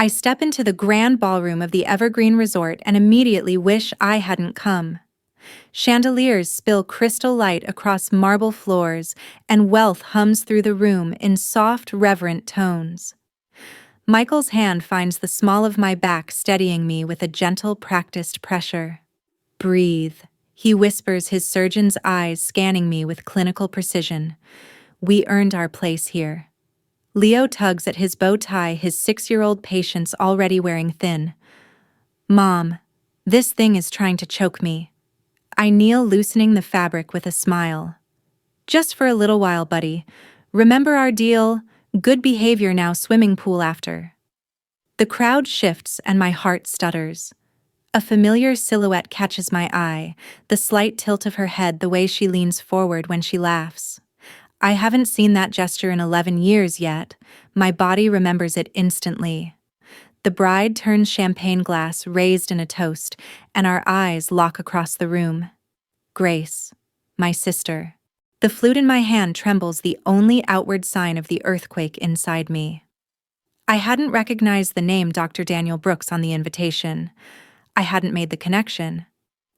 I step into the grand ballroom of the Evergreen Resort and immediately wish I hadn't come. Chandeliers spill crystal light across marble floors, and wealth hums through the room in soft, reverent tones. Michael's hand finds the small of my back, steadying me with a gentle, practiced pressure. Breathe, he whispers, his surgeon's eyes scanning me with clinical precision. We earned our place here. Leo tugs at his bow tie, his 6-year-old patience already wearing thin. Mom, this thing is trying to choke me. I kneel, loosening the fabric with a smile. Just for a little while, buddy. Remember our deal? Good behavior now, swimming pool after. The crowd shifts and my heart stutters. A familiar silhouette catches my eye, the slight tilt of her head, the way she leans forward when she laughs. I haven't seen that gesture in 11 years yet. My body remembers it instantly. The bride turns champagne glass raised in a toast, and our eyes lock across the room. Grace, my sister. The flute in my hand trembles, the only outward sign of the earthquake inside me. I hadn't recognized the name Dr. Daniel Brooks on the invitation. I hadn't made the connection.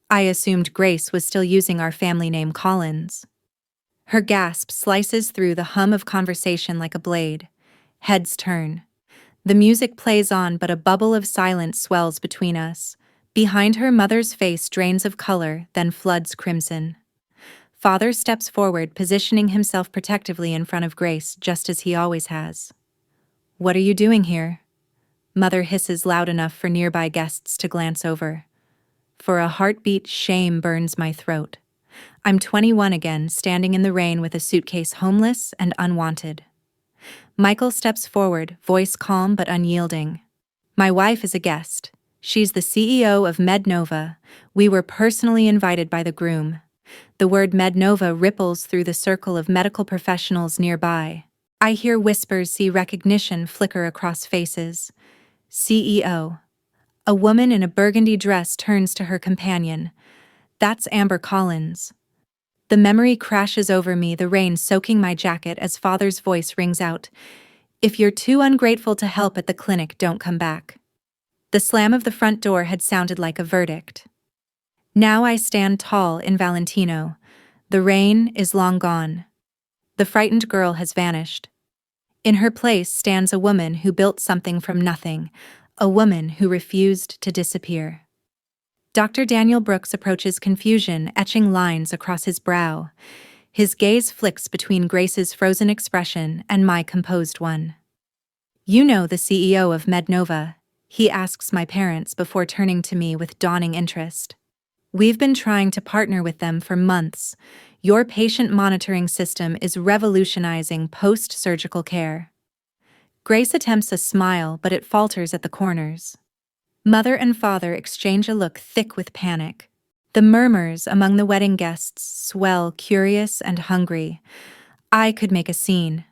I assumed Grace was still using our family name Collins. Her gasp slices through the hum of conversation like a blade. Heads turn. The music plays on, but a bubble of silence swells between us. Behind her, mother's face drains of color, then floods crimson. Father steps forward, positioning himself protectively in front of Grace, just as he always has. What are you doing here? Mother hisses loud enough for nearby guests to glance over. For a heartbeat, shame burns my throat. I'm 21 again, standing in the rain with a suitcase, homeless and unwanted. Michael steps forward, voice calm but unyielding. My wife is a guest. She's the CEO of MedNova. We were personally invited by the groom. The word MedNova ripples through the circle of medical professionals nearby. I hear whispers, see recognition flicker across faces. CEO. A woman in a burgundy dress turns to her companion. That's Amber Collins. The memory crashes over me, the rain soaking my jacket as Father's voice rings out. If you're too ungrateful to help at the clinic, don't come back. The slam of the front door had sounded like a verdict. Now I stand tall in Valentino. The rain is long gone. The frightened girl has vanished. In her place stands a woman who built something from nothing, a woman who refused to disappear. Dr. Daniel Brooks approaches, confusion etching lines across his brow. His gaze flicks between Grace's frozen expression and my composed one. You know the CEO of MedNova, he asks my parents before turning to me with dawning interest. We've been trying to partner with them for months. Your patient monitoring system is revolutionizing post-surgical care. Grace attempts a smile, but it falters at the corners. Mother and father exchange a look thick with panic. The murmurs among the wedding guests swell, curious and hungry. I could make a scene.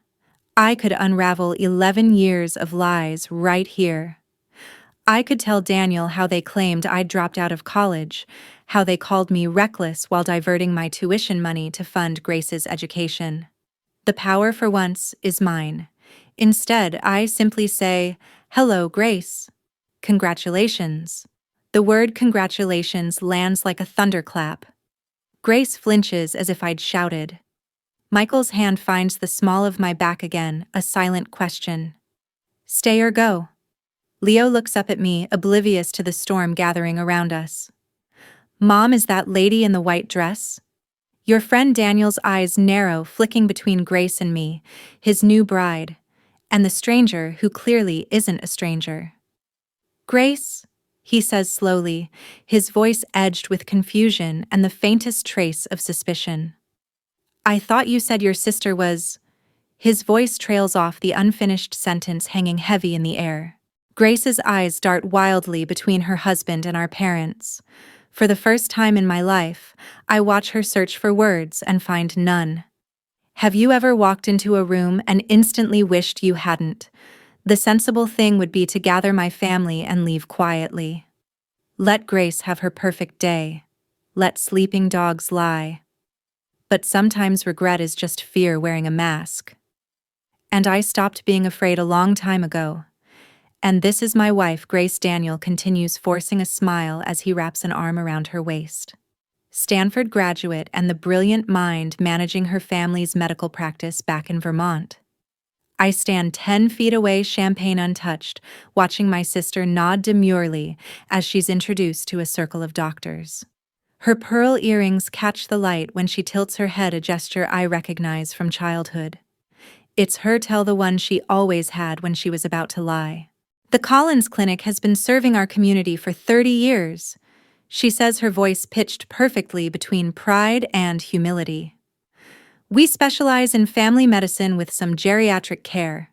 I could unravel 11 years of lies right here. I could tell Daniel how they claimed I'd dropped out of college, how they called me reckless while diverting my tuition money to fund Grace's education. The power for once is mine. Instead, I simply say, "Hello, Grace. Congratulations." The word congratulations lands like a thunderclap. Grace flinches as if I'd shouted. Michael's hand finds the small of my back again, a silent question. Stay or go? Leo looks up at me, oblivious to the storm gathering around us. Mom, is that lady in the white dress? Your friend Daniel's eyes narrow, flicking between Grace and me, his new bride, and the stranger who clearly isn't a stranger. Grace, he says slowly, his voice edged with confusion and the faintest trace of suspicion. I thought you said your sister was... His voice trails off, the unfinished sentence hanging heavy in the air. Grace's eyes dart wildly between her husband and our parents. For the first time in my life, I watch her search for words and find none. Have you ever walked into a room and instantly wished you hadn't? The sensible thing would be to gather my family and leave quietly. Let Grace have her perfect day. Let sleeping dogs lie. But sometimes regret is just fear wearing a mask. And I stopped being afraid a long time ago. And this is my wife, Grace. Daniel continues, forcing a smile as he wraps an arm around her waist. Stanford graduate and the brilliant mind managing her family's medical practice back in Vermont. I stand 10 feet away, champagne untouched, watching my sister nod demurely as she's introduced to a circle of doctors. Her pearl earrings catch the light when she tilts her head, a gesture I recognize from childhood. It's her tell, the one she always had when she was about to lie. The Collins Clinic has been serving our community for 30 years, she says, her voice pitched perfectly between pride and humility. We specialize in family medicine with some geriatric care.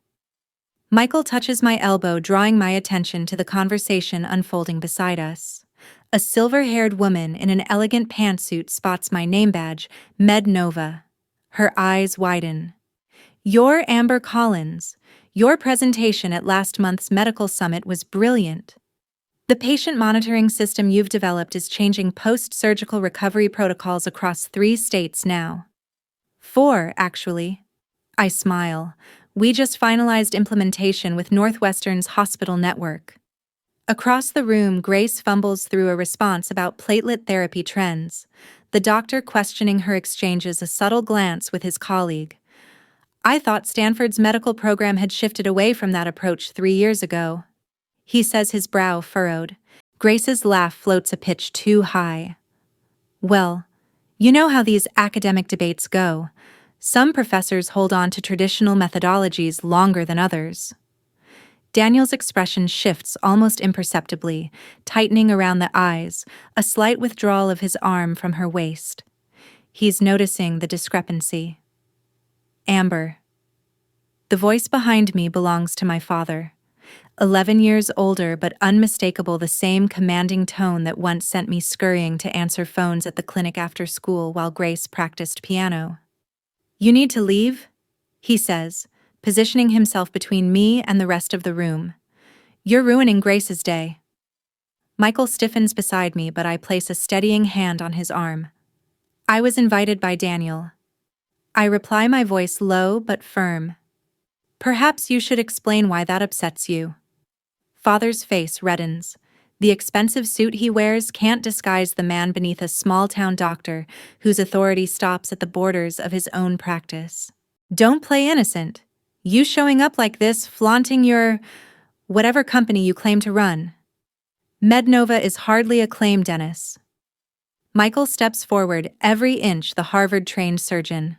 Michael touches my elbow, drawing my attention to the conversation unfolding beside us. A silver-haired woman in an elegant pantsuit spots my name badge, MedNova. Her eyes widen. You're Amber Collins. Your presentation at last month's medical summit was brilliant. The patient monitoring system you've developed is changing post-surgical recovery protocols across 3 states now. 4, actually. I smile. We just finalized implementation with Northwestern's hospital network. Across the room, Grace fumbles through a response about platelet therapy trends, the doctor questioning her exchanges a subtle glance with his colleague. I thought Stanford's medical program had shifted away from that approach 3 years ago. He says, his brow furrowed. Grace's laugh floats a pitch too high. Well, you know how these academic debates go. Some professors hold on to traditional methodologies longer than others. Daniel's expression shifts almost imperceptibly, tightening around the eyes, a slight withdrawal of his arm from her waist. He's noticing the discrepancy. Amber. The voice behind me belongs to my father. 11 years older, but unmistakable, the same commanding tone that once sent me scurrying to answer phones at the clinic after school while Grace practiced piano. You need to leave? He says, positioning himself between me and the rest of the room. You're ruining Grace's day. Michael stiffens beside me, but I place a steadying hand on his arm. I was invited by Daniel. I reply, my voice low but firm. Perhaps you should explain why that upsets you. Father's face reddens. The expensive suit he wears can't disguise the man beneath a small-town doctor whose authority stops at the borders of his own practice. Don't play innocent. You showing up like this, flaunting your whatever company you claim to run. MedNova is hardly a claim, Dennis. Michael steps forward, every inch the Harvard-trained surgeon.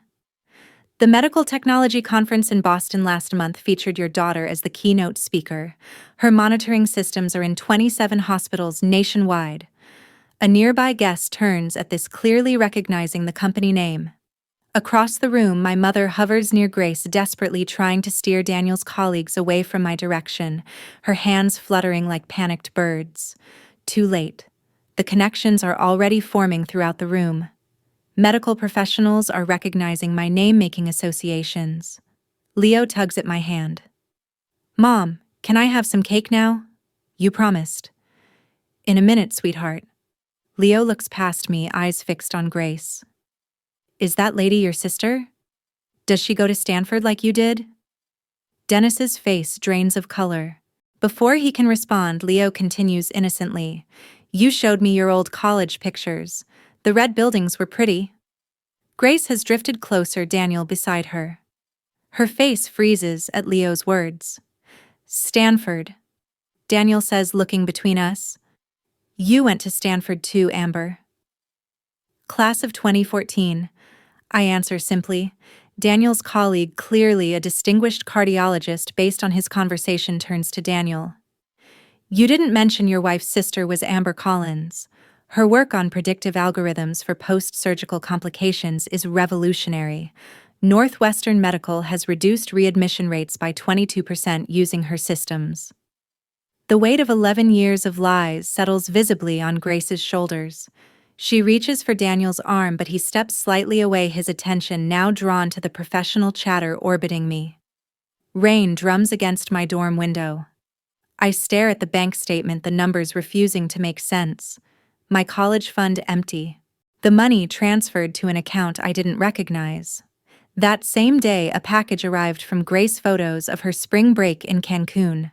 The Medical Technology Conference in Boston last month featured your daughter as the keynote speaker. Her monitoring systems are in 27 hospitals nationwide. A nearby guest turns at this, clearly recognizing the company name. Across the room, my mother hovers near Grace, desperately trying to steer Daniel's colleagues away from my direction, her hands fluttering like panicked birds. Too late. The connections are already forming throughout the room. Medical professionals are recognizing my name-making associations. Leo tugs at my hand. Mom, can I have some cake now? You promised. In a minute, sweetheart. Leo looks past me, eyes fixed on Grace. Is that lady your sister? Does she go to Stanford like you did? Dennis's face drains of color. Before he can respond, Leo continues innocently. You showed me your old college pictures. The red buildings were pretty. Grace has drifted closer, Daniel beside her. Her face freezes at Leo's words. Stanford. Daniel says, looking between us. You went to Stanford too, Amber. Class of 2014. I answer simply. Daniel's colleague, clearly a distinguished cardiologist based on his conversation, turns to Daniel. You didn't mention your wife's sister was Amber Collins. Her work on predictive algorithms for post-surgical complications is revolutionary. Northwestern Medical has reduced readmission rates by 22% using her systems. The weight of 11 years of lies settles visibly on Grace's shoulders. She reaches for Daniel's arm, but he steps slightly away, his attention now drawn to the professional chatter orbiting me. Rain drums against my dorm window. I stare at the bank statement, the numbers refusing to make sense. My college fund empty. The money transferred to an account I didn't recognize. That same day, a package arrived from Grace, photos of her spring break in Cancun.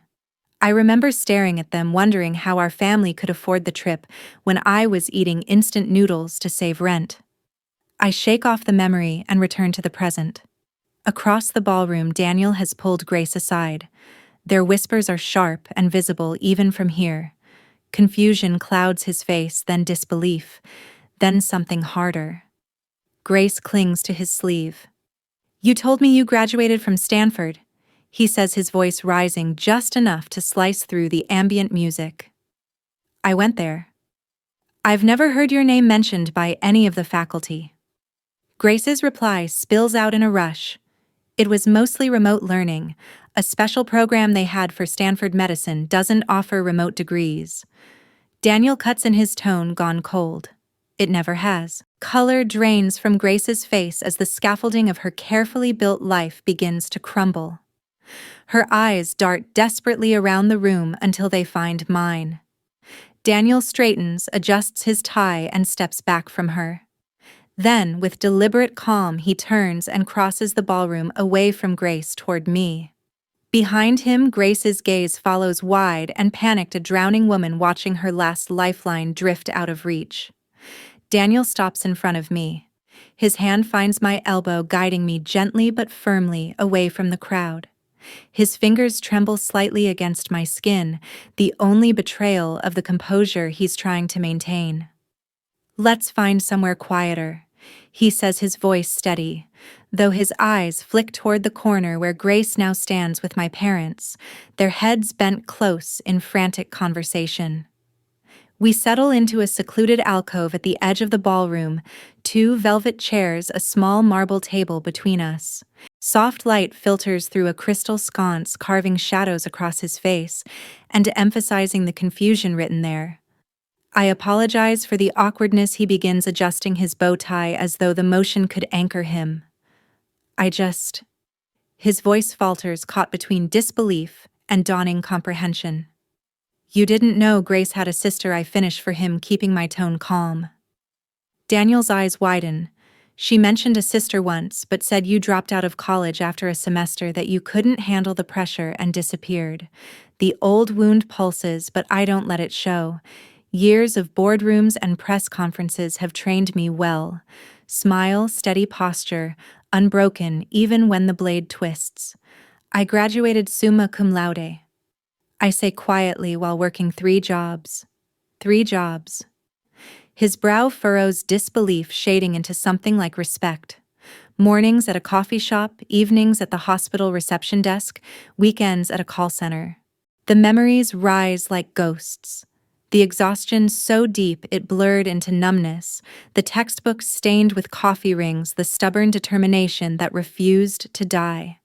I remember staring at them, wondering how our family could afford the trip when I was eating instant noodles to save rent. I shake off the memory and return to the present. Across the ballroom, Daniel has pulled Grace aside. Their whispers are sharp and visible even from here. Confusion clouds his face, then disbelief, then something harder. Grace clings to his sleeve. "You told me you graduated from Stanford," he says, his voice rising just enough to slice through the ambient music. "I went there. I've never heard your name mentioned by any of the faculty." Grace's reply spills out in a rush. "It was mostly remote learning. A special program they had for Stanford Medicine doesn't offer remote degrees." Daniel cuts in, his tone gone cold. It never has. Color drains from Grace's face as the scaffolding of her carefully built life begins to crumble. Her eyes dart desperately around the room until they find mine. Daniel straightens, adjusts his tie, and steps back from her. Then, with deliberate calm, he turns and crosses the ballroom away from Grace toward me. Behind him, Grace's gaze follows wide and panicked, a drowning woman watching her last lifeline drift out of reach. Daniel stops in front of me. His hand finds my elbow, guiding me gently but firmly away from the crowd. His fingers tremble slightly against my skin, the only betrayal of the composure he's trying to maintain. "Let's find somewhere quieter," he says, his voice steady, though his eyes flick toward the corner where Grace now stands with my parents, their heads bent close in frantic conversation. We settle into a secluded alcove at the edge of the ballroom, 2 velvet chairs, a small marble table between us. Soft light filters through a crystal sconce, carving shadows across his face and emphasizing the confusion written there. I apologize for the awkwardness. He begins adjusting his bow tie as though the motion could anchor him. His voice falters, caught between disbelief and dawning comprehension. "You didn't know Grace had a sister," I finish for him, keeping my tone calm. Daniel's eyes widen. "She mentioned a sister once, but said you dropped out of college after a semester, that you couldn't handle the pressure and disappeared." The old wound pulses, but I don't let it show. Years of boardrooms and press conferences have trained me well. Smile, steady posture, unbroken even when the blade twists. "I graduated summa cum laude," I say quietly while working 3 jobs. 3 jobs. His brow furrows, disbelief shading into something like respect. Mornings at a coffee shop, evenings at the hospital reception desk, weekends at a call center. The memories rise like ghosts. The exhaustion so deep it blurred into numbness, the textbooks stained with coffee rings, the stubborn determination that refused to die.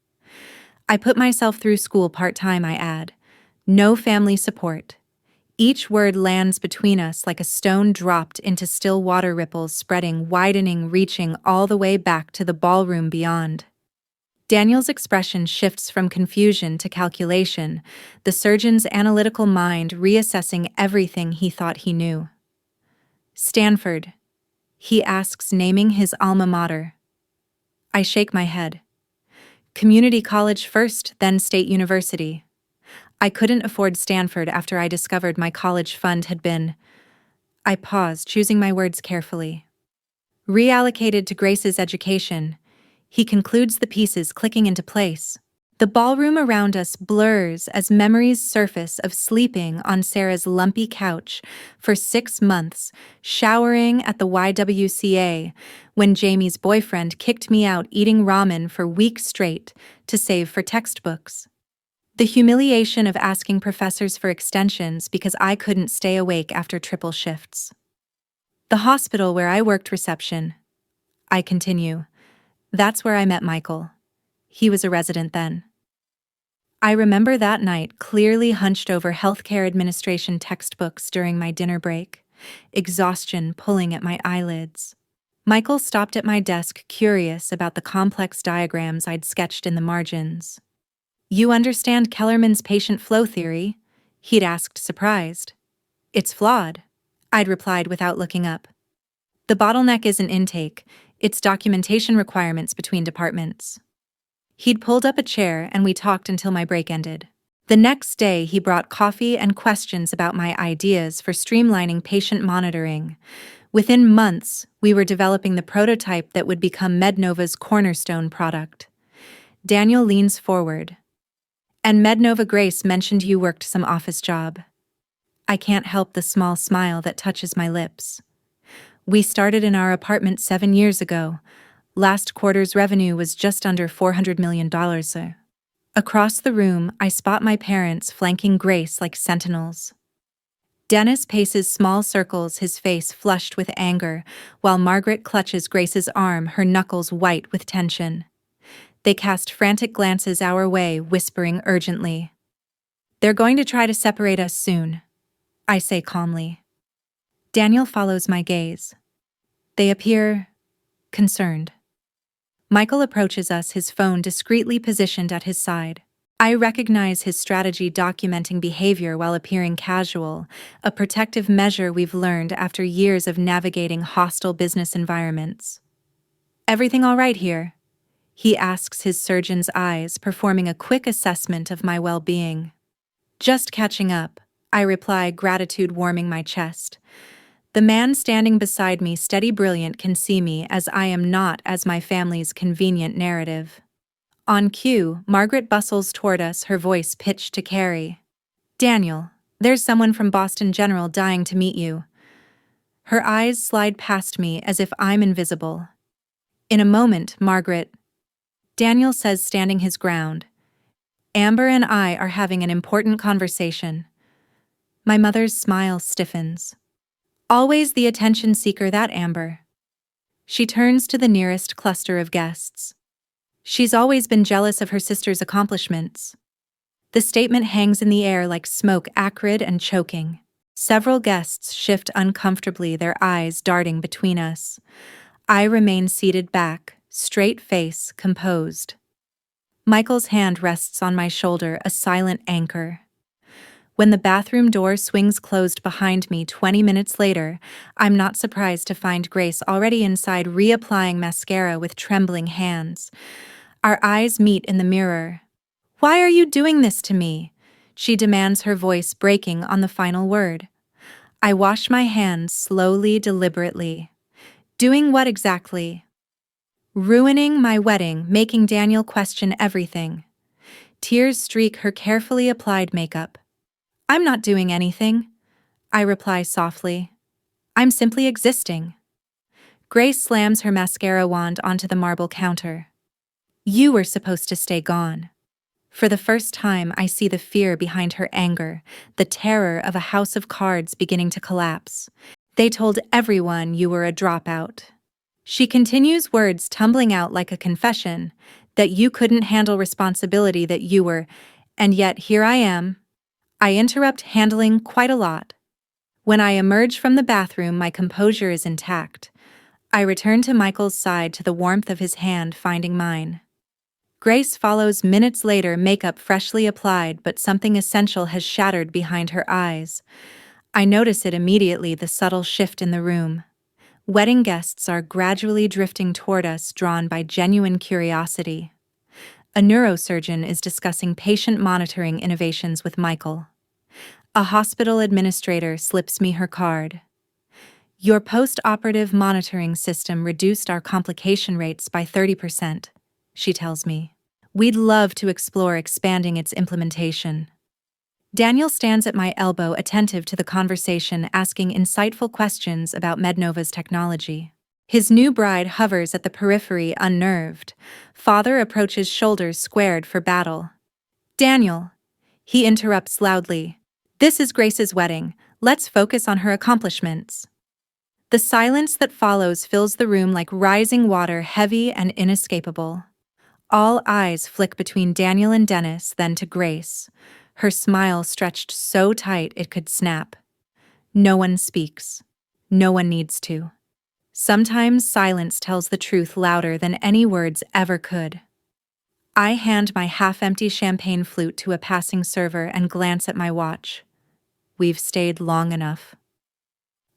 I put myself through school part-time, I add. No family support. Each word lands between us like a stone dropped into still water, ripples spreading, widening, reaching all the way back to the ballroom beyond. Daniel's expression shifts from confusion to calculation, the surgeon's analytical mind reassessing everything he thought he knew. "Stanford," he asks, naming his alma mater. I shake my head. "Community college first, then State University. I couldn't afford Stanford after I discovered my college fund had been—" I pause, choosing my words carefully. "Reallocated to Grace's education." He concludes, the pieces clicking into place. The ballroom around us blurs as memories surface of sleeping on Sarah's lumpy couch for 6 months, showering at the YWCA, when Jamie's boyfriend kicked me out, eating ramen for weeks straight to save for textbooks. The humiliation of asking professors for extensions because I couldn't stay awake after triple shifts. The hospital where I worked reception. I continue. That's where I met Michael. He was a resident then. I remember that night, clearly hunched over healthcare administration textbooks during my dinner break, exhaustion pulling at my eyelids. Michael stopped at my desk, curious about the complex diagrams I'd sketched in the margins. "You understand Kellerman's patient flow theory?" he'd asked, surprised. "It's flawed," I'd replied without looking up. "The bottleneck isn't intake, it's documentation requirements between departments." He'd pulled up a chair and we talked until my break ended. The next day, he brought coffee and questions about my ideas for streamlining patient monitoring. Within months, we were developing the prototype that would become Mednova's cornerstone product. Daniel leans forward. And Mednova Grace mentioned you worked some office job. I can't help the small smile that touches my lips. We started in our apartment 7 years ago. Last quarter's revenue was just under $400 million. Across the room, I spot my parents flanking Grace like sentinels. Dennis paces small circles, his face flushed with anger, while Margaret clutches Grace's arm, her knuckles white with tension. They cast frantic glances our way, whispering urgently. They're going to try to separate us soon, I say calmly. Daniel follows my gaze. They appear concerned. Michael approaches us, his phone discreetly positioned at his side. I recognize his strategy, documenting behavior while appearing casual, a protective measure we've learned after years of navigating hostile business environments. Everything all right here? He asks, his surgeon's eyes performing a quick assessment of my well-being. Just catching up, I reply, gratitude warming my chest. The man standing beside me, steady brilliant, can see me as I am, not as my family's convenient narrative. On cue, Margaret bustles toward us, her voice pitched to Carrie. Daniel, there's someone from Boston General dying to meet you. Her eyes slide past me as if I'm invisible. In a moment, Margaret. Daniel says, standing his ground. Amber and I are having an important conversation. My mother's smile stiffens. Always the attention seeker, that Amber. She turns to the nearest cluster of guests. She's always been jealous of her sister's accomplishments. The statement hangs in the air like smoke, acrid and choking. Several guests shift uncomfortably, their eyes darting between us. I remain seated back, straight face, composed. Michael's hand rests on my shoulder, a silent anchor. When the bathroom door swings closed behind me 20 minutes later, I'm not surprised to find Grace already inside, reapplying mascara with trembling hands. Our eyes meet in the mirror. Why are you doing this to me? She demands, her voice breaking on the final word. I wash my hands slowly, deliberately. Doing what exactly? Ruining my wedding, making Daniel question everything. Tears streak her carefully applied makeup. I'm not doing anything, I reply softly. I'm simply existing. Grace slams her mascara wand onto the marble counter. You were supposed to stay gone. For the first time, I see the fear behind her anger, the terror of a house of cards beginning to collapse. They told everyone you were a dropout. She continues, words tumbling out like a confession, that you couldn't handle responsibility, that you were, and yet here I am. I interrupt, handling quite a lot. When I emerge from the bathroom, my composure is intact. I return to Michael's side, to the warmth of his hand finding mine. Grace follows minutes later, makeup freshly applied, but something essential has shattered behind her eyes. I notice it immediately, the subtle shift in the room. Wedding guests are gradually drifting toward us, drawn by genuine curiosity. A neurosurgeon is discussing patient monitoring innovations with Michael. A hospital administrator slips me her card. Your post-operative monitoring system reduced our complication rates by 30%, she tells me. We'd love to explore expanding its implementation. Daniel stands at my elbow, attentive to the conversation, asking insightful questions about Mednova's technology. His new bride hovers at the periphery, unnerved. Father approaches, shoulders squared for battle. Daniel, he interrupts loudly. This is Grace's wedding. Let's focus on her accomplishments. The silence that follows fills the room like rising water, heavy and inescapable. All eyes flick between Daniel and Dennis, then to Grace, her smile stretched so tight it could snap. No one speaks. No one needs to. Sometimes silence tells the truth louder than any words ever could. I hand my half-empty champagne flute to a passing server and glance at my watch. We've stayed long enough.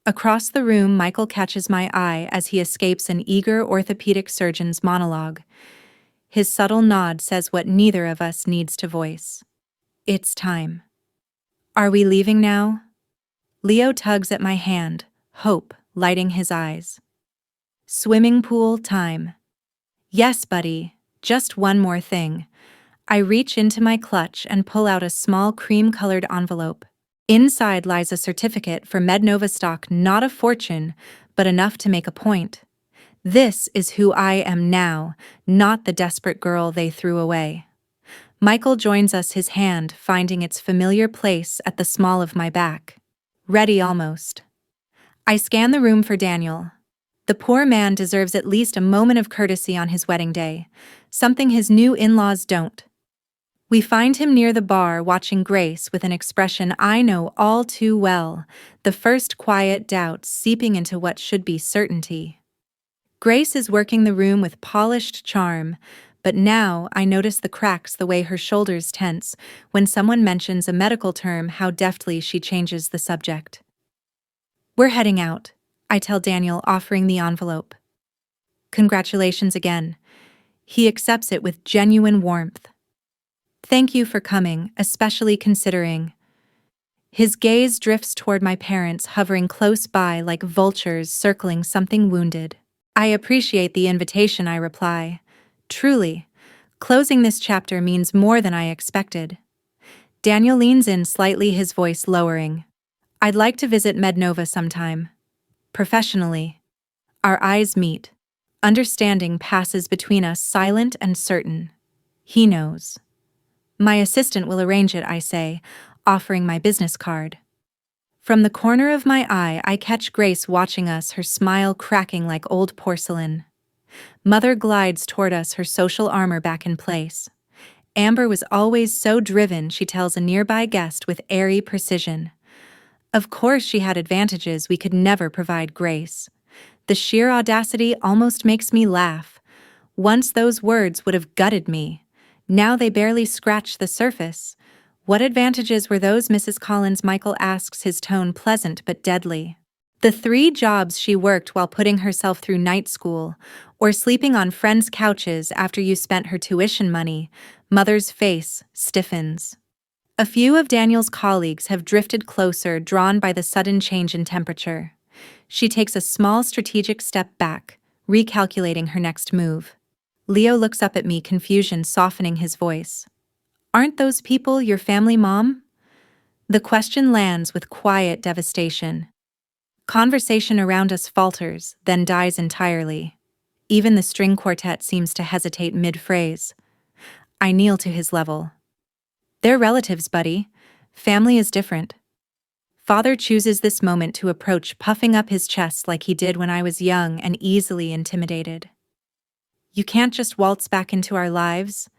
Across the room, Michael catches my eye as he escapes an eager orthopedic surgeon's monologue. His subtle nod says what neither of us needs to voice. It's time. Are we leaving now? Leo tugs at my hand, hope lighting his eyes. Swimming pool time. Yes, buddy, just one more thing. I reach into my clutch and pull out a small cream-colored envelope. Inside lies a certificate for Mednova stock, not a fortune, but enough to make a point. This is who I am now, not the desperate girl they threw away. Michael joins us, his hand finding its familiar place at the small of my back. Ready almost. I scan the room for Daniel. The poor man deserves at least a moment of courtesy on his wedding day, something his new in-laws don't. We find him near the bar watching Grace with an expression I know all too well, the first quiet doubt seeping into what should be certainty. Grace is working the room with polished charm, but now I notice the cracks the way her shoulders tense when someone mentions a medical term, how deftly she changes the subject. We're heading out, I tell Daniel, offering the envelope. Congratulations again. He accepts it with genuine warmth. Thank you for coming, especially considering. His gaze drifts toward my parents, hovering close by like vultures circling something wounded. I appreciate the invitation, I reply. Truly, closing this chapter means more than I expected. Daniel leans in slightly, his voice lowering. I'd like to visit Mednova sometime. Professionally. Our eyes meet. Understanding passes between us, silent and certain. He knows. My assistant will arrange it, I say, offering my business card. From the corner of my eye, I catch Grace watching us, her smile cracking like old porcelain. Mother glides toward us, her social armor back in place. Amber was always so driven, she tells a nearby guest with airy precision. Of course she had advantages we could never provide Grace. The sheer audacity almost makes me laugh. Once those words would have gutted me. Now they barely scratch the surface. What advantages were those, Mrs. Collins? Michael asks, his tone pleasant but deadly. The 3 jobs she worked while putting herself through night school, or sleeping on friends' couches after you spent her tuition money. Mother's face stiffens. A few of Daniel's colleagues have drifted closer, drawn by the sudden change in temperature. She takes a small strategic step back, recalculating her next move. Leo looks up at me, confusion softening his voice. Aren't those people your family, Mom? The question lands with quiet devastation. Conversation around us falters, then dies entirely. Even the string quartet seems to hesitate mid-phrase. I kneel to his level. They're relatives, buddy. Family is different. Father chooses this moment to approach, puffing up his chest like he did when I was young and easily intimidated. You can't just waltz back into our lives,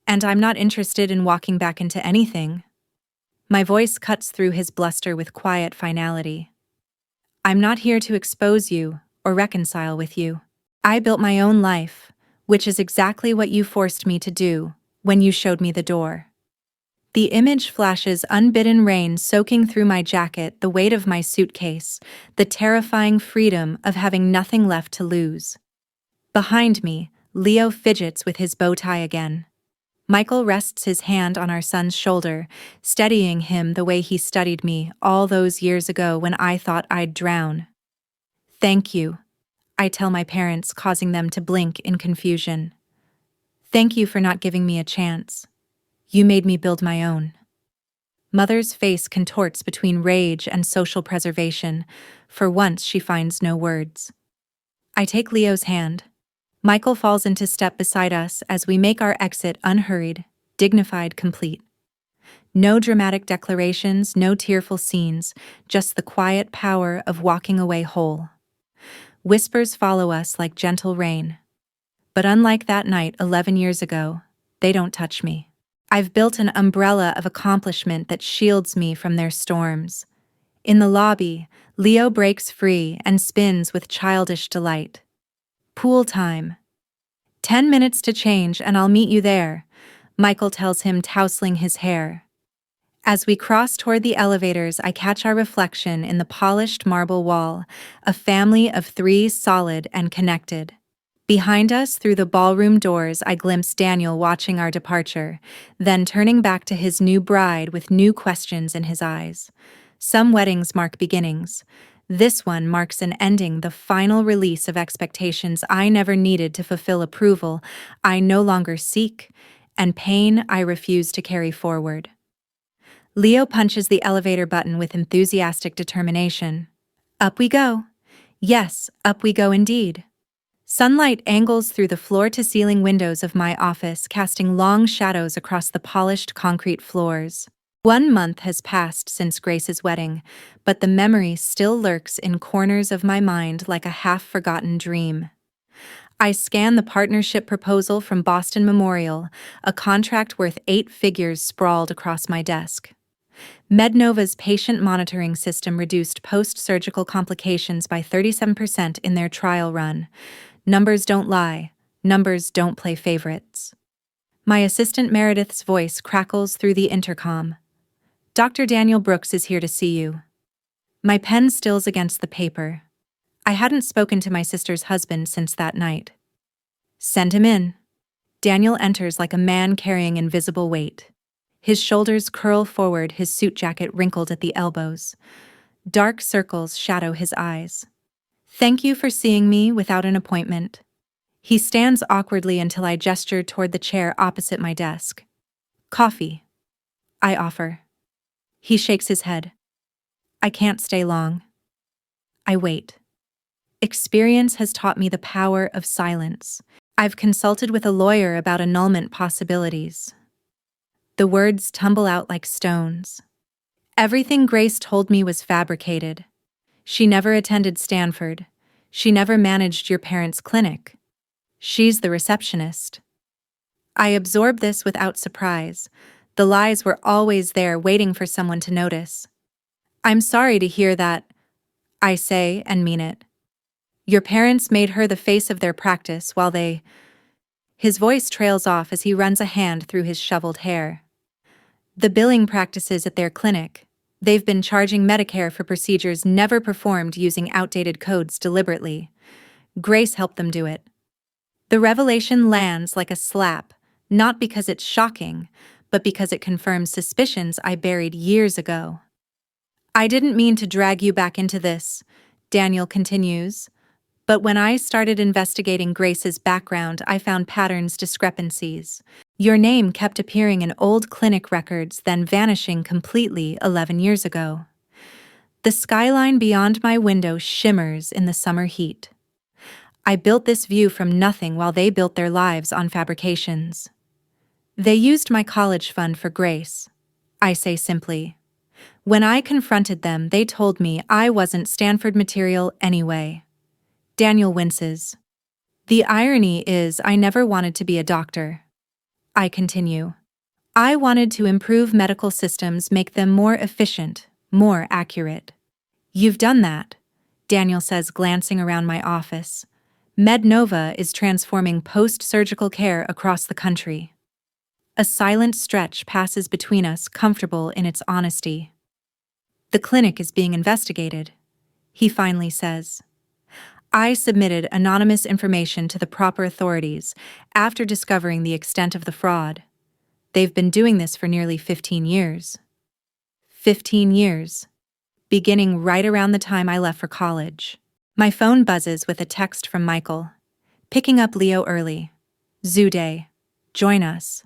and I'm not interested in walking back into anything. My voice cuts through his bluster with quiet finality. I'm not here to expose you or reconcile with you. I built my own life, which is exactly what you forced me to do when you showed me the door. The image flashes, unbidden rain soaking through my jacket, the weight of my suitcase, the terrifying freedom of having nothing left to lose. Behind me, Leo fidgets with his bow tie again. Michael rests his hand on our son's shoulder, steadying him the way he studied me all those years ago when I thought I'd drown. Thank you, I tell my parents, causing them to blink in confusion. Thank you for not giving me a chance. You made me build my own. Mother's face contorts between rage and social preservation. For once, she finds no words. I take Leo's hand. Michael falls into step beside us as we make our exit, unhurried, dignified, complete. No dramatic declarations, no tearful scenes, just the quiet power of walking away whole. Whispers follow us like gentle rain. But unlike that night 11 years ago, they don't touch me. I've built an umbrella of accomplishment that shields me from their storms. In the lobby, Leo breaks free and spins with childish delight. Pool time. 10 minutes to change and I'll meet you there, Michael tells him, tousling his hair. As we cross toward the elevators, I catch our reflection in the polished marble wall, a family of 3, solid and connected. Behind us, through the ballroom doors, I glimpse Daniel watching our departure, then turning back to his new bride with new questions in his eyes. Some weddings mark beginnings. This one marks an ending, the final release of expectations I never needed to fulfill, approval I no longer seek, and pain I refuse to carry forward. Leo punches the elevator button with enthusiastic determination. Up we go. Yes, up we go indeed. Sunlight angles through the floor-to-ceiling windows of my office, casting long shadows across the polished concrete floors. 1 month has passed since Grace's wedding, but the memory still lurks in corners of my mind like a half-forgotten dream. I scan the partnership proposal from Boston Memorial, a contract worth 8 figures sprawled across my desk. MedNova's patient monitoring system reduced post-surgical complications by 37% in their trial run. Numbers don't lie. Numbers don't play favorites. My assistant Meredith's voice crackles through the intercom. Dr. Daniel Brooks is here to see you. My pen stills against the paper. I hadn't spoken to my sister's husband since that night. Send him in. Daniel enters like a man carrying invisible weight. His shoulders curl forward, his suit jacket wrinkled at the elbows. Dark circles shadow his eyes. Thank you for seeing me without an appointment. He stands awkwardly until I gesture toward the chair opposite my desk. Coffee, I offer. He shakes his head. I can't stay long. I wait. Experience has taught me the power of silence. I've consulted with a lawyer about annulment possibilities. The words tumble out like stones. Everything Grace told me was fabricated. She never attended Stanford. She never managed your parents' clinic. She's the receptionist. I absorbed this without surprise. The lies were always there, waiting for someone to notice. I'm sorry to hear that, I say and mean it. Your parents made her the face of their practice while they... His voice trails off as he runs a hand through his shoveled hair. The billing practices at their clinic. They've been charging Medicare for procedures never performed using outdated codes deliberately. Grace helped them do it. The revelation lands like a slap, not because it's shocking, but because it confirms suspicions I buried years ago. I didn't mean to drag you back into this, Daniel continues, but when I started investigating Grace's background, I found patterns, discrepancies. Your name kept appearing in old clinic records, then vanishing completely 11 years ago. The skyline beyond my window shimmers in the summer heat. I built this view from nothing while they built their lives on fabrications. They used my college fund for Grace, I say simply. When I confronted them, they told me I wasn't Stanford material anyway. Daniel winces. The irony is I never wanted to be a doctor. I continue. I wanted to improve medical systems, make them more efficient, more accurate. You've done that, Daniel says, glancing around my office. MedNova is transforming post-surgical care across the country. A silent stretch passes between us, comfortable in its honesty. The clinic is being investigated, he finally says. I submitted anonymous information to the proper authorities after discovering the extent of the fraud. They've been doing this for nearly 15 years. 15 years. Beginning right around the time I left for college. My phone buzzes with a text from Michael. Picking up Leo early. Zoo day. Join us.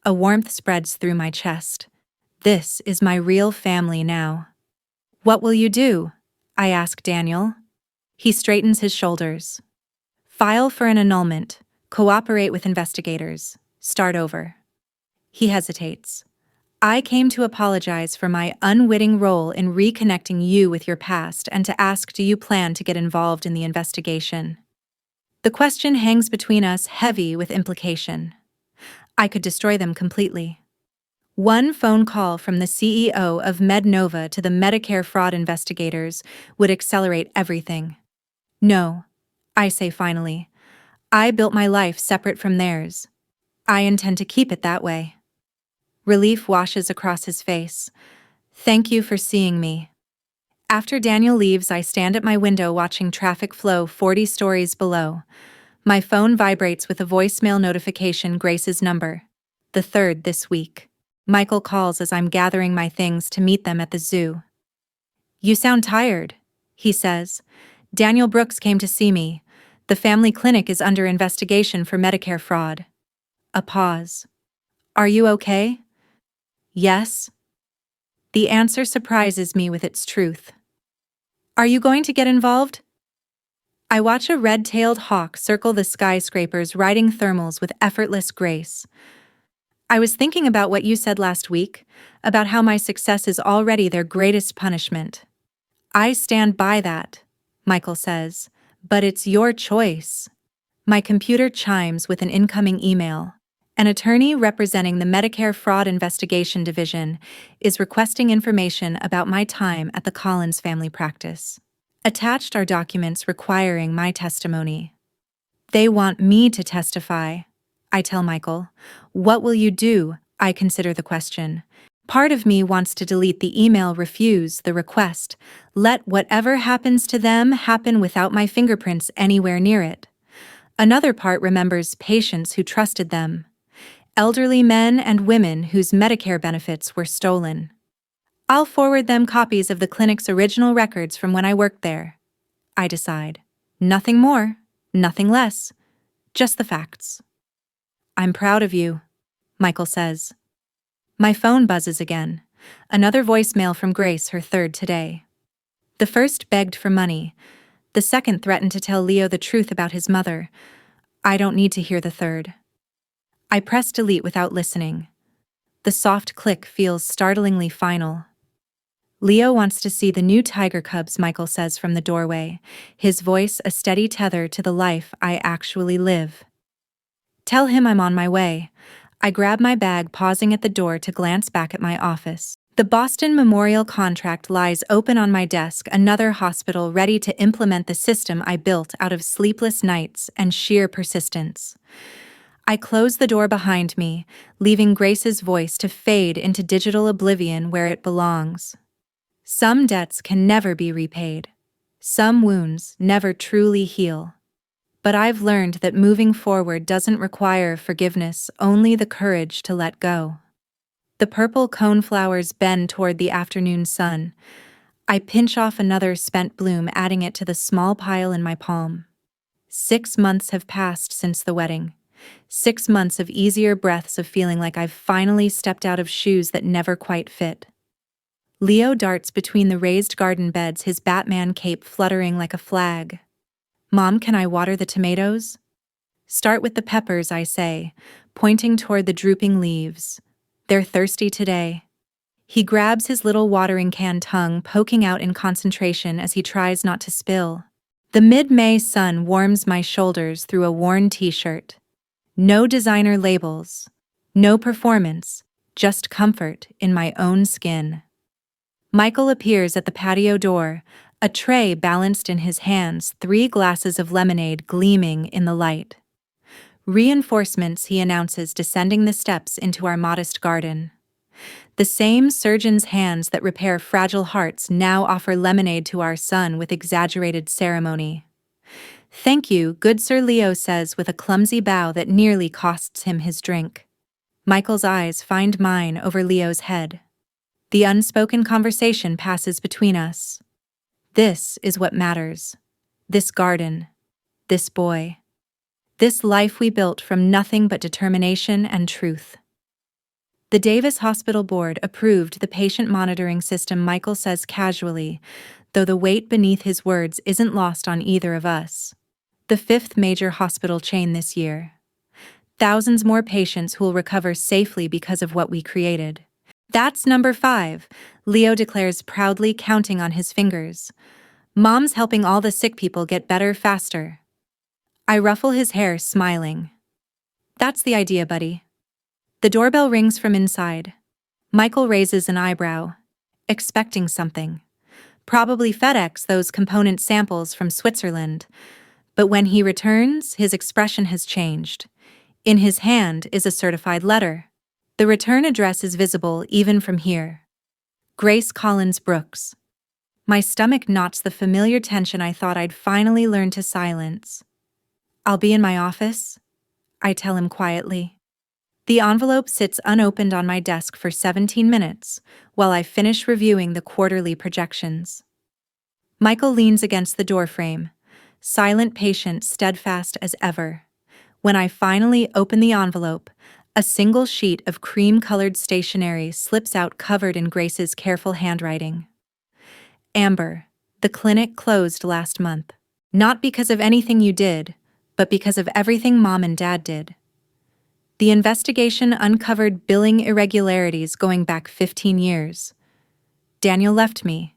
A warmth spreads through my chest. This is my real family now. What will you do? I ask Daniel. He straightens his shoulders. File for an annulment. Cooperate with investigators. Start over. He hesitates. I came to apologize for my unwitting role in reconnecting you with your past and to ask, do you plan to get involved in the investigation? The question hangs between us, heavy with implication. I could destroy them completely. One phone call from the CEO of MedNova to the Medicare fraud investigators would accelerate everything. No, I say finally. I built my life separate from theirs. I intend to keep it that way. Relief washes across his face. Thank you for seeing me. After Daniel leaves, I stand at my window watching traffic flow 40 stories below. My phone vibrates with a voicemail notification, Grace's number. The third this week. Michael calls as I'm gathering my things to meet them at the zoo. You sound tired, he says. Daniel Brooks came to see me. The family clinic is under investigation for Medicare fraud. A pause. Are you okay? Yes. The answer surprises me with its truth. Are you going to get involved? I watch a red-tailed hawk circle the skyscrapers riding thermals with effortless grace. I was thinking about what you said last week, about how my success is already their greatest punishment. I stand by that, Michael says, but it's your choice. My computer chimes with an incoming email. An attorney representing the Medicare Fraud Investigation Division is requesting information about my time at the Collins family practice. Attached are documents requiring my testimony. They want me to testify, I tell Michael. What will you do? I consider the question. Part of me wants to delete the email, refuse the request. Let whatever happens to them happen without my fingerprints anywhere near it. Another part remembers patients who trusted them. Elderly men and women whose Medicare benefits were stolen. I'll forward them copies of the clinic's original records from when I worked there. I decide. Nothing more, nothing less. Just the facts. I'm proud of you, Michael says. My phone buzzes again. Another voicemail from Grace, her third today. The first begged for money. The second threatened to tell Leo the truth about his mother. I don't need to hear the third. I press delete without listening. The soft click feels startlingly final. Leo wants to see the new tiger cubs, Michael says from the doorway, his voice a steady tether to the life I actually live. Tell him I'm on my way. I grab my bag, pausing at the door to glance back at my office. The Boston Memorial contract lies open on my desk, another hospital ready to implement the system I built out of sleepless nights and sheer persistence. I close the door behind me, leaving Grace's voice to fade into digital oblivion where it belongs. Some debts can never be repaid. Some wounds never truly heal. But I've learned that moving forward doesn't require forgiveness, only the courage to let go. The purple coneflowers bend toward the afternoon sun. I pinch off another spent bloom, adding it to the small pile in my palm. 6 months have passed since the wedding. 6 months of easier breaths of feeling like I've finally stepped out of shoes that never quite fit. Leo darts between the raised garden beds, his Batman cape fluttering like a flag. Mom, can I water the tomatoes? Start with the peppers, I say, pointing toward the drooping leaves. They're thirsty today. He grabs his little watering can, tongue poking out in concentration as he tries not to spill. The mid-May sun warms my shoulders through a worn t-shirt. No designer labels. No performance. Just comfort in my own skin. Michael appears at the patio door, a tray balanced in his hands, 3 glasses of lemonade gleaming in the light. Reinforcements, he announces, descending the steps into our modest garden. The same surgeon's hands that repair fragile hearts now offer lemonade to our son with exaggerated ceremony. Thank you, good sir, Leo says with a clumsy bow that nearly costs him his drink. Michael's eyes find mine over Leo's head. The unspoken conversation passes between us. This is what matters. This garden. This boy. This life we built from nothing but determination and truth. The Davis Hospital Board approved the patient monitoring system, Michael says casually, though the weight beneath his words isn't lost on either of us. The 5th major hospital chain this year. Thousands more patients who'll recover safely because of what we created. That's number 5, Leo declares proudly, counting on his fingers. Mom's helping all the sick people get better faster. I ruffle his hair, smiling. That's the idea, buddy. The doorbell rings from inside. Michael raises an eyebrow, expecting something. Probably FedEx, those component samples from Switzerland. But when he returns, his expression has changed. In his hand is a certified letter. The return address is visible even from here. Grace Collins Brooks. My stomach knots, the familiar tension I thought I'd finally learn to silence. I'll be in my office, I tell him quietly. The envelope sits unopened on my desk for 17 minutes while I finish reviewing the quarterly projections. Michael leans against the doorframe, silent, patient, steadfast as ever. When I finally open the envelope, a single sheet of cream-colored stationery slips out covered in Grace's careful handwriting. Amber, the clinic closed last month. Not because of anything you did, but because of everything Mom and Dad did. The investigation uncovered billing irregularities going back 15 years. Daniel left me.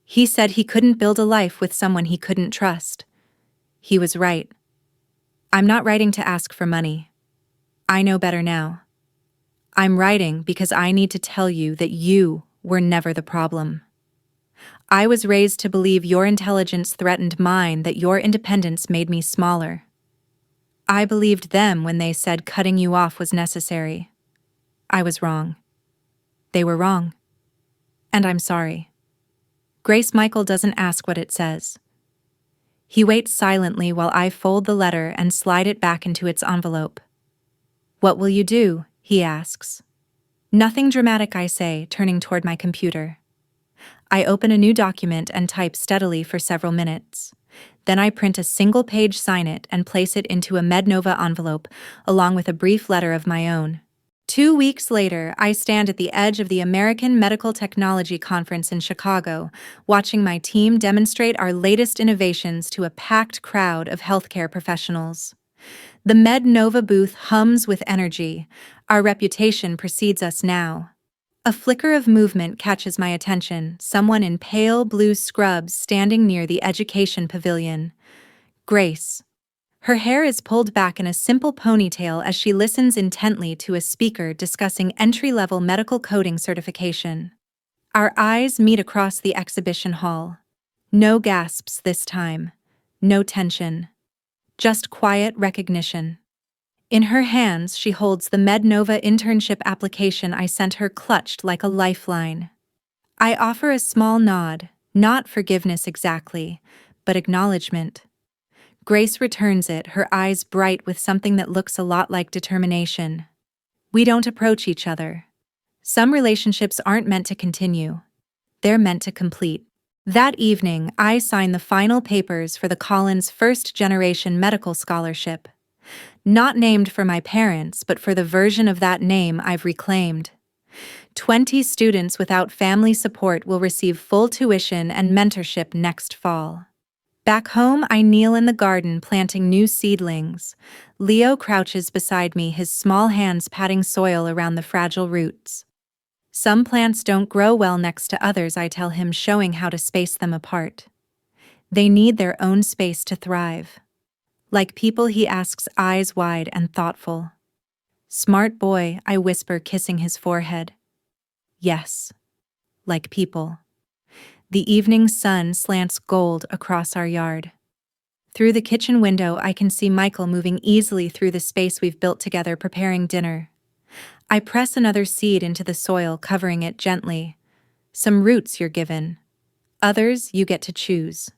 He said he couldn't build a life with someone he couldn't trust. He was right. I'm not writing to ask for money. I know better now. I'm writing because I need to tell you that you were never the problem. I was raised to believe your intelligence threatened mine, that your independence made me smaller. I believed them when they said cutting you off was necessary. I was wrong. They were wrong. And I'm sorry. Grace. Michael doesn't ask what it says. He waits silently while I fold the letter and slide it back into its envelope. What will you do? He asks. Nothing dramatic, I say, turning toward my computer. I open a new document and type steadily for several minutes. Then I print a single-page, sign it, and place it into a MedNova envelope, along with a brief letter of my own. 2 weeks later, I stand at the edge of the American Medical Technology Conference in Chicago, watching my team demonstrate our latest innovations to a packed crowd of healthcare professionals. The MedNova booth hums with energy. Our reputation precedes us now. A flicker of movement catches my attention, someone in pale blue scrubs standing near the education pavilion. Grace. Her hair is pulled back in a simple ponytail as she listens intently to a speaker discussing entry-level medical coding certification. Our eyes meet across the exhibition hall. No gasps this time. No tension. Just quiet recognition. In her hands, she holds the MedNova internship application I sent her, clutched like a lifeline. I offer a small nod, not forgiveness exactly, but acknowledgement. Grace returns it, her eyes bright with something that looks a lot like determination. We don't approach each other. Some relationships aren't meant to continue. They're meant to complete. That evening, I sign the final papers for the Collins First Generation Medical Scholarship. Not named for my parents, but for the version of that name I've reclaimed. 20 students without family support will receive full tuition and mentorship next fall. Back home, I kneel in the garden planting new seedlings. Leo crouches beside me, his small hands patting soil around the fragile roots. Some plants don't grow well next to others, I tell him, showing how to space them apart. They need their own space to thrive. Like people, he asks, eyes wide and thoughtful. Smart boy, I whisper, kissing his forehead. Yes. Like people. The evening sun slants gold across our yard. Through the kitchen window, I can see Michael moving easily through the space we've built together, preparing dinner. I press another seed into the soil, covering it gently. Some roots you're given. Others you get to choose.